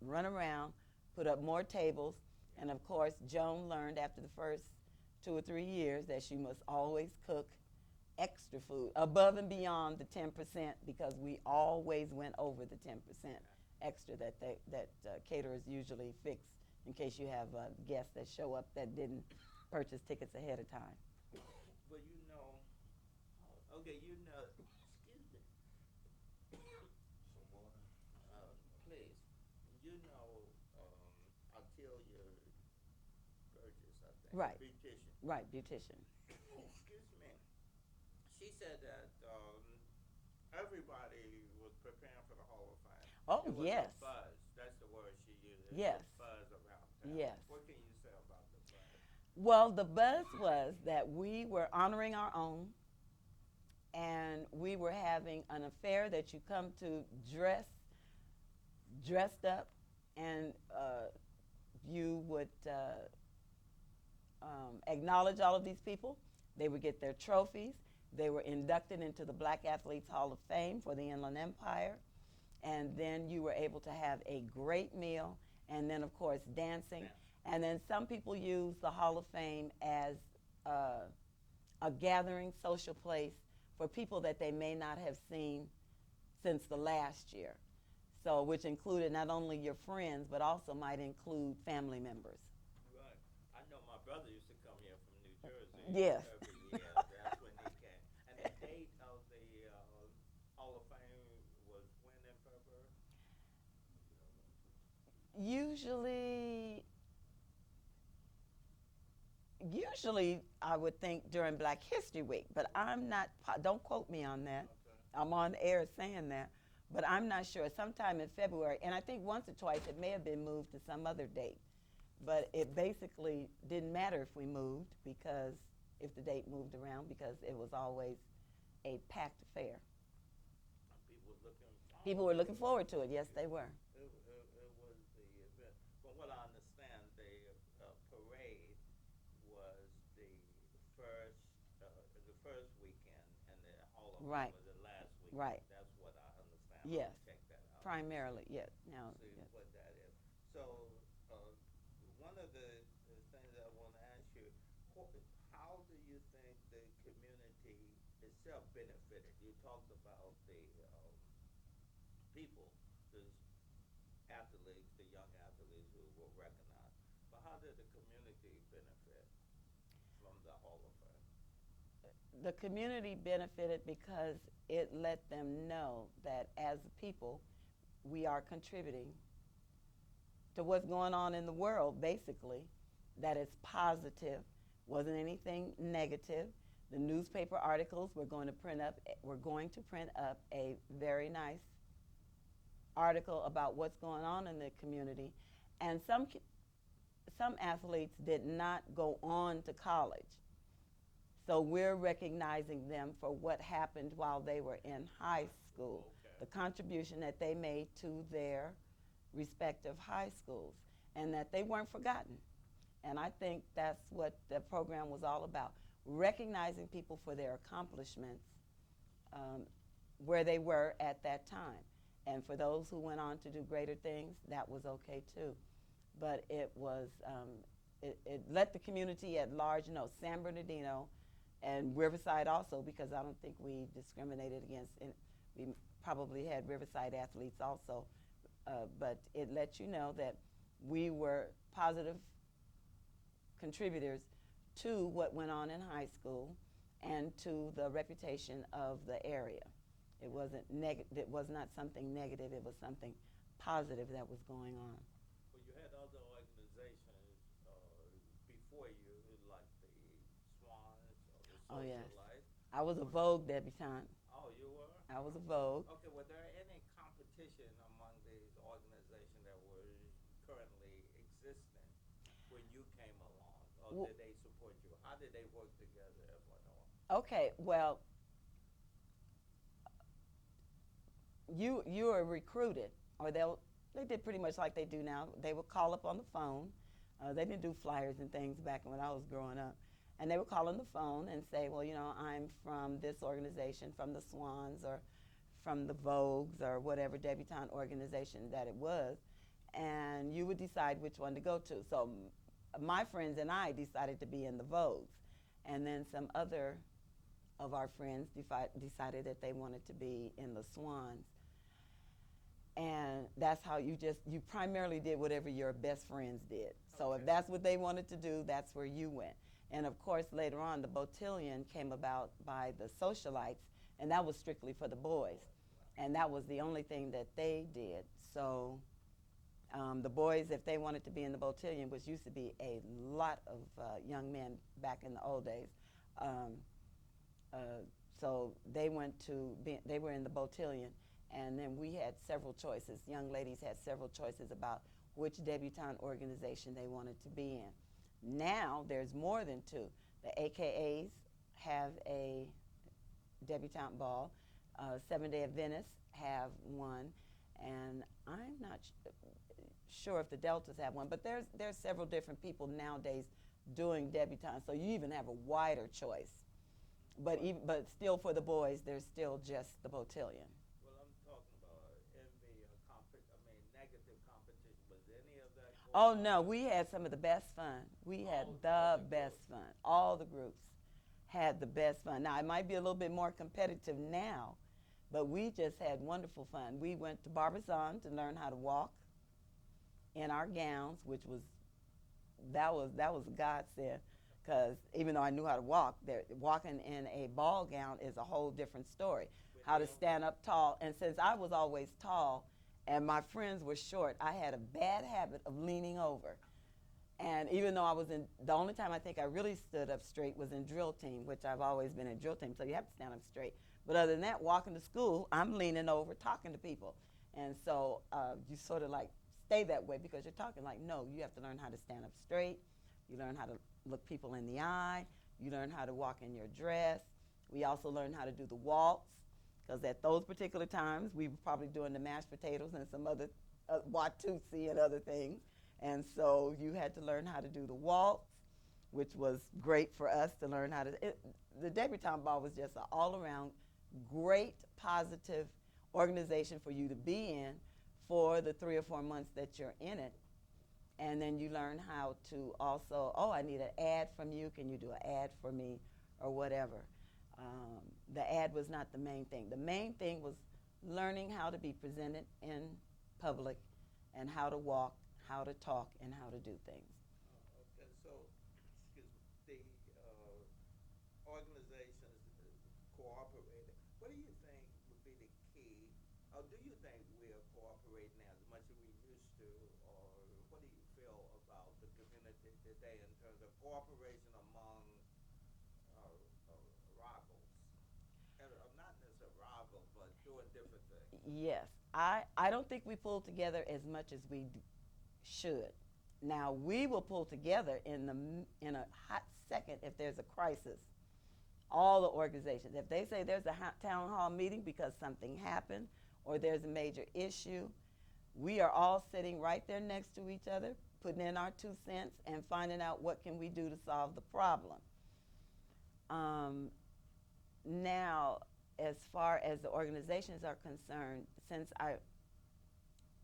run around, put up more tables. And of course, Joan learned after the first 2 or 3 years that she must always cook extra food above and beyond the 10% because we always went over the 10% extra that caterers usually fix in case you have guests that show up that didn't purchase tickets ahead of time. Well, you know, okay, you know, excuse me, Some water. please, you know, Artelia Burgess, I think, Right. beautician. Right, beautician. Excuse me. She said that everybody was preparing for the Hall of Fame. Oh, It was yes. a buzz. That's the word she used. It Yes. was a buzz around town. Yes. What can you say about the buzz? Well, the buzz was that we were honoring our own and we were having an affair that you come to dressed up, and you would acknowledge all of these people. They would get their trophies. They were inducted into the Black Athletes Hall of Fame for the Inland Empire. And then you were able to have a great meal, and then, of course, dancing. And then some people use the Hall of Fame as a gathering social place for people that they may not have seen since the last year. So, which included not only your friends, but also might include family members. Right. I know my brother used to come here from New Jersey Yes. every year. That's when he came. And the date of the Hall of Fame was when in February? Usually I would think during Black History Week, but I'm not, don't quote me on that. Okay. I'm on air saying that, but I'm not sure. Sometime in February, and I think once or twice it may have been moved to some other date. But it basically didn't matter if we moved because if the date moved around because it was always a packed affair. People were looking forward to it. Yes, they were. It was the event. From what I understand, the parade was the first weekend, and the Hall of Fame Right. was the last weekend. Right. That's what I understand. Yes. I'll check that out. Primarily, yes. Now, See yes. what that is. So, one of the things I want to ask you, how do you think the community itself benefited? You talked about the people, the athletes, the young athletes who were recognized. But how did the community benefit from the Hall of Fame? The community benefited because it let them know that as a people, we are contributing to what's going on in the world, basically, that it's positive, wasn't anything negative. The newspaper articles we're going to print up a very nice article about what's going on in the community. And some athletes did not go on to college. So we're recognizing them for what happened while they were in high school, Okay. the contribution that they made to their respective high schools, and that they weren't forgotten. And I think that's what the program was all about, recognizing people for their accomplishments where they were at that time. And for those who went on to do greater things, that was okay too. But it was, it let the community at large know, San Bernardino and Riverside also, because I don't think we discriminated against, we probably had Riverside athletes also, but it let you know that we were positive contributors to what went on in high school and to the reputation of the area. It wasn't it was not something negative, it was something positive that was going on. Well, you had other organizations before you, like the Swans or the Oh, yes. Socialites. I was a Vogue debutante. Oh, you were? I was a Vogue. Okay, were there any competition among these organizations that were currently existing when you came along? Or did they support you? How did they work together, if I know? Okay, well, you were recruited, or they did pretty much like they do now. They would call up on the phone. They didn't do flyers and things back when I was growing up. And they would call on the phone and say, well, you know, I'm from this organization, from the Swans or from the Vogues or whatever debutante organization that it was. And and you would decide which one to go to. So my friends and I decided to be in the Vogues, and then some other of our friends decided that they wanted to be in the Swans. And that's how you primarily did whatever your best friends did. So if that's what they wanted to do, that's where you went. And of course, later on, the Botillion came about by the socialites, and that was strictly for the boys. And that was the only thing that they did. So the boys, if they wanted to be in the Botillion, which used to be a lot of young men back in the old days, so they were in the Botillion. And then we had several choices. Young ladies had several choices about which debutante organization they wanted to be in. Now there's more than two. The AKAs have a debutante ball. 7 Day Adventists have one, and I'm not sure if the Deltas have one, but there's several different people nowadays doing debutantes, so you even have a wider choice. But still, for the boys, there's still just the Botillion. Well, I'm talking about in the negative competition. Was any of that? Oh no, we had some of the best fun. We had the best fun. All the groups had the best fun. Now it might be a little bit more competitive now, but we just had wonderful fun. We went to Barbizon to learn how to walk in our gowns, which was a godsend, because even though I knew how to walk, walking in a ball gown is a whole different story. How to stand up tall, and since I was always tall and my friends were short, I had a bad habit of leaning over. And even though the only time I think I really stood up straight was in drill team, which I've always been in drill team, so you have to stand up straight. But other than that, walking to school, I'm leaning over, talking to people. And so you sort of like stay that way because you're talking. Like, no, you have to learn how to stand up straight. You learn how to look people in the eye. You learn how to walk in your dress. We also learned how to do the waltz, because at those particular times, we were probably doing the mashed potatoes and some other Watusi and other things. And so you had to learn how to do the waltz, which was great for us to learn how to. The debutante ball was just an all-around great, positive organization for you to be in for the 3 or 4 months that you're in it. And then you learn how to also, I need an ad from you. Can you do an ad for me or whatever? The ad was not the main thing. The main thing was learning how to be presented in public and how to walk, how to talk, and how to do things. Okay, so, excuse me, the organizations cooperated. What do you think would be the key, or do you think we are cooperating as much as we used to, or what do you feel about the community today in terms of cooperation among rivals? Not necessarily rivals, but doing different things. Yes, I don't think we pull together as much as we should. Now, we will pull together in a hot second if there's a crisis. All the organizations, if they say there's a town hall meeting because something happened or there's a major issue, we are all sitting right there next to each other, putting in our 2 cents and finding out what can we do to solve the problem. Now, as far as the organizations are concerned, since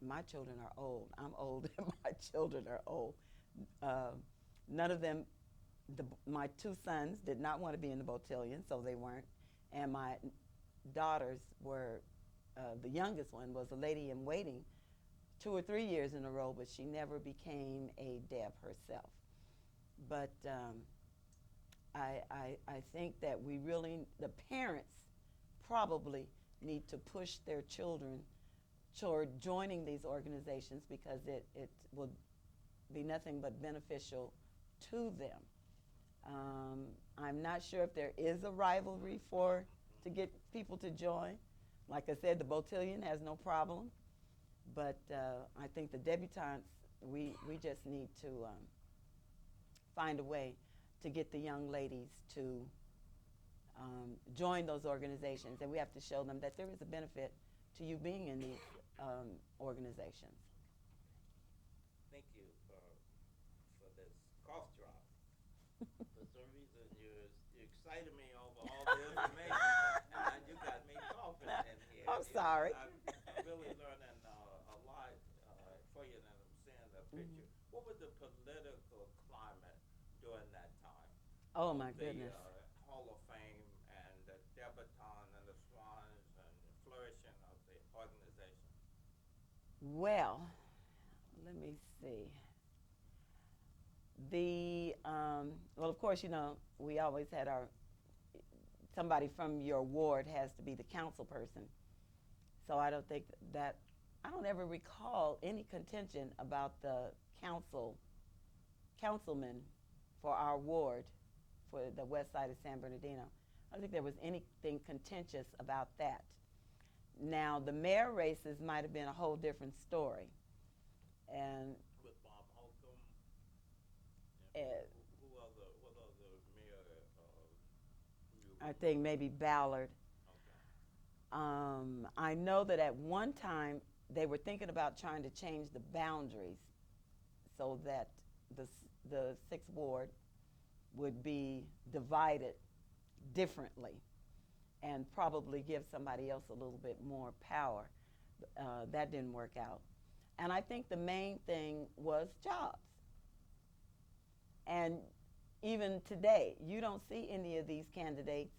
my children are old, I'm old and my children are old, none of them, my 2 sons did not want to be in the Botillion, so they weren't, and my daughters were, the youngest one was a lady in waiting 2 or 3 years in a row, but she never became a Deb herself. But I think that the parents probably need to push their children toward joining these organizations, because it will be nothing but beneficial to them. I'm not sure if there is a rivalry to get people to join. Like I said, the Botillion has no problem, but I think the debutantes, we just need to find a way to get the young ladies to join those organizations, and we have to show them that there is a benefit to you being in these organizations. Thank you for this cough drop. For some reason, you excited me over all the information, and you got me coughing in here. I'm sorry. I'm really learning a lot for you, and I'm saying that picture. What was the political climate during that time? Oh Of my the goodness. Hall of Fame and the debutante and the swans and the flourishing of the organization. Well, let me see. Well, of course, we always had somebody from your ward has to be the council person. So I don't think I don't ever recall any contention about the councilman for our ward for the west side of San Bernardino. I don't think there was anything contentious about that. Now, the mayor races might have been a whole different story. And With Bob Holcomb. Uh, What other mayor I think maybe Ballard. Okay. I know that at one time they were thinking about trying to change the boundaries so that the sixth ward would be divided differently and probably give somebody else a little bit more power. That didn't work out. And I think the main thing was jobs. And even today, you don't see any of these candidates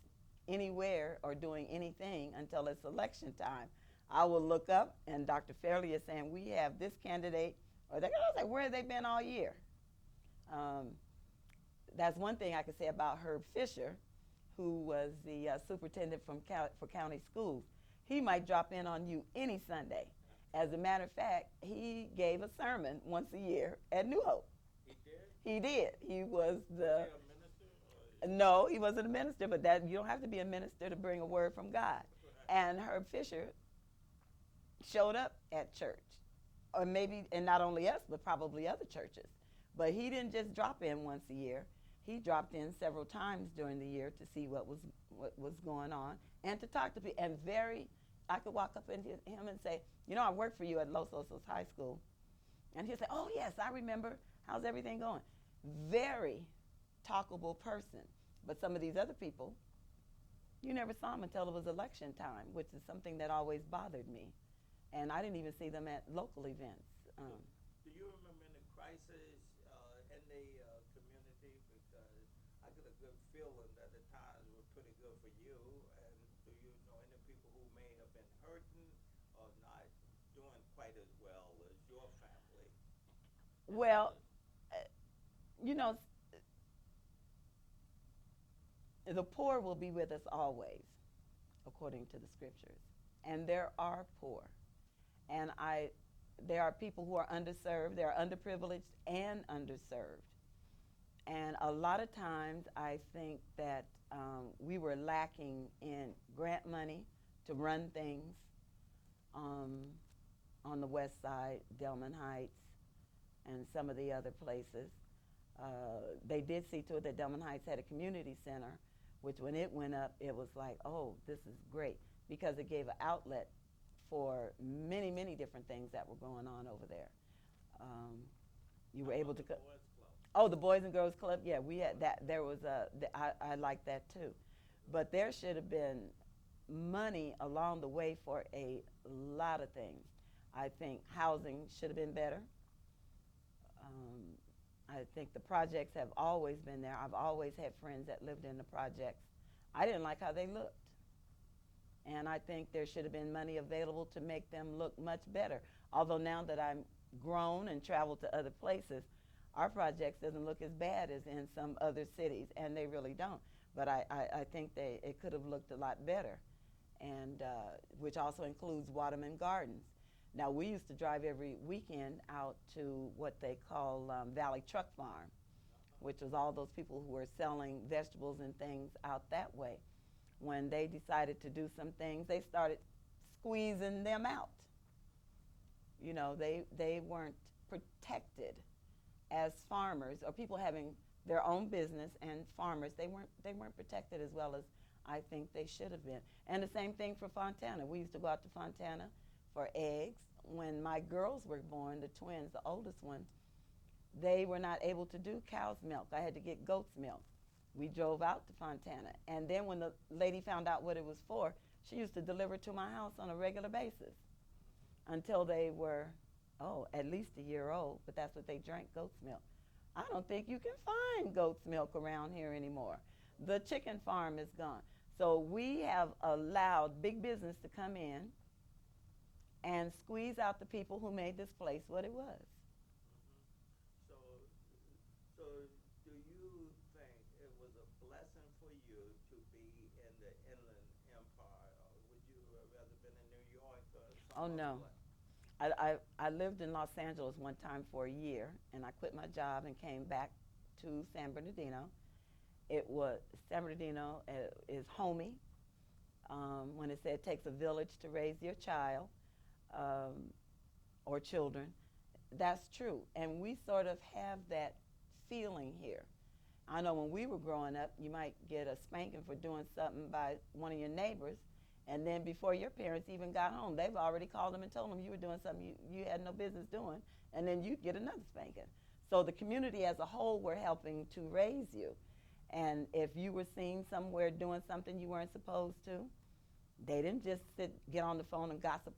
anywhere or doing anything until it's election time. I will look up, and Dr. Fairley is saying, we have this candidate, or they're going to say, where have they been all year? That's one thing I could say about Herb Fisher, who was the superintendent for county schools. He might drop in on you any Sunday. As a matter of fact, he gave a sermon once a year at New Hope. He did? He did. He was Was he a minister? no, he wasn't a minister, but that you don't have to be a minister to bring a word from God. And Herb Fisher showed up at church, or maybe, and not only us, but probably other churches. But he didn't just drop in once a year. He dropped in several times during the year to see what was going on and to talk to people. And I could walk up into him and say, I worked for you at Los Osos High School. And he'd say, oh, yes, I remember. How's everything going? Very talkable person. But some of these other people, you never saw them until it was election time, which is something that always bothered me. And I didn't even see them at local events. Do you remember any crisis in the community? Because I get a good feeling that the times were pretty good for you. And do you know any people who may have been hurting or not doing quite as well as your family? Well, the poor will be with us always, according to the scriptures. And there are poor. And there are people who are underserved, there are underprivileged and underserved. And a lot of times I think that we were lacking in grant money to run things on the west side, Delman Heights, and some of the other places. They did see to it that Delman Heights had a community center, which when it went up, it was like, oh, this is great, because it gave an outlet for many, many different things that were going on over there. You were able to Boys Club. Oh, the Boys and Girls Club. Yeah, we had that. There was I liked that too, but there should have been money along the way for a lot of things. I think housing should have been better. I think the projects have always been there. I've always had friends that lived in the projects. I didn't like how they looked. And I think there should have been money available to make them look much better. Although now that I'm grown and traveled to other places, our projects doesn't look as bad as in some other cities, and they really don't. But I think it could have looked a lot better, and which also includes Waterman Gardens. Now, we used to drive every weekend out to what they call Valley Truck Farm, which was all those people who were selling vegetables and things out that way. When they decided to do some things, they started squeezing them out. They weren't protected as farmers or people having their own business, and farmers, they weren't protected as well as I think they should have been. And the same thing for Fontana. We used to go out to Fontana for eggs. When my girls were born, the twins, the oldest one, they were not able to do cow's milk. I had to get goat's milk. We drove out to Fontana. And then when the lady found out what it was for, she used to deliver to my house on a regular basis until they were oh, at least a year old, but that's what they drank, goat's milk. I don't think you can find goat's milk around here anymore. The chicken farm is gone. So we have allowed big business to come in and squeeze out the people who made this place what it was. So, so do you think it was a blessing for you to be in the Inland Empire, or would you have rather been in New York or Oh, somewhere? no. I lived in Los Angeles one time for a year, and I quit my job and came back to San Bernardino. San Bernardino is homey. When it said it takes a village to raise your child or children, that's true. And we sort of have that feeling here. I know when we were growing up, you might get a spanking for doing something by one of your neighbors, and then before your parents even got home, they've already called them and told them you were doing something you had no business doing, and then you'd get another spanking. So the community as a whole were helping to raise you. And if you were seen somewhere doing something you weren't supposed to, they didn't just get on the phone and gossip with